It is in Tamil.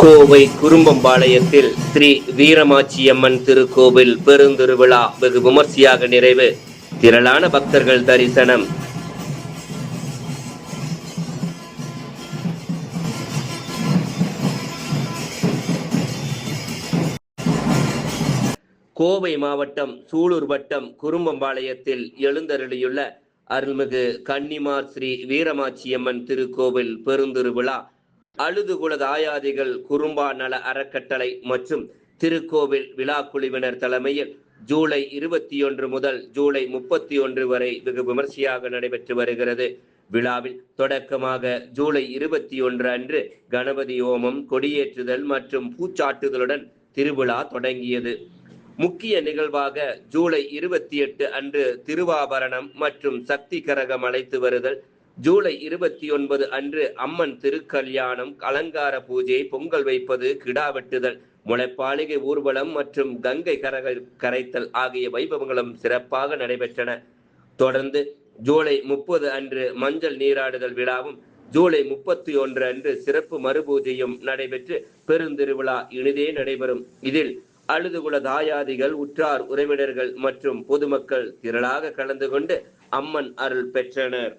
கோவை குறும்பம்பாளையத்தில் ஸ்ரீ வீரமாச்சியம்மன் திருக்கோவில் பெருந்திருவிழா வெகு விமர்சையாக நிறைவு. திரளான பக்தர்கள் தரிசனம். கோவை மாவட்டம் சூலூர் வட்டம் குறும்பம்பாளையத்தில் எழுந்தருளியுள்ள அருள்மிகு கன்னிமார் ஸ்ரீ வீரமாச்சியம்மன் திருக்கோவில் பெருந்திருவிழா அழுதுகுல தாயாதிகள் குறும்பா நல அறக்கட்டளை மற்றும் திருக்கோவில் விழா குழுவினர் தலைமையில் ஜூலை 21 முதல் ஜூலை 31 வரை வெகு விமர்சையாக நடைபெற்று வருகிறது. விழாவில் தொடக்கமாக ஜூலை 21 அன்று கணபதி ஹோமம், கொடியேற்றுதல் மற்றும் பூச்சாட்டுதலுடன் திருவிழா தொடங்கியது. முக்கிய நிகழ்வாக ஜூலை 28 அன்று திருவாபரணம் மற்றும் சக்தி கரகம் அழைத்து வருதல், ஜூலை 29 அன்று அம்மன் திருக்கல்யாணம், அலங்கார பூஜை, பொங்கல் வைப்பது, கிடா வெட்டுதல், முளைப்பாளிகை ஊர்வலம் மற்றும் கங்கை கரைத்தல் ஆகிய வைபவங்களும் சிறப்பாக நடைபெற்றன. தொடர்ந்து ஜூலை 30 அன்று மஞ்சள் நீராடுதல் விழாவும், ஜூலை 31 அன்று சிறப்பு மறுபூஜையும் நடைபெற்று பெருந்திருவிழா இனிதே நடைபெறும். இதில் அழுதுகுல தாயாதிகள், உற்றார் உறவினர்கள் மற்றும் பொதுமக்கள் திரளாக கலந்து கொண்டு அம்மன் அருள் பெற்றனர்.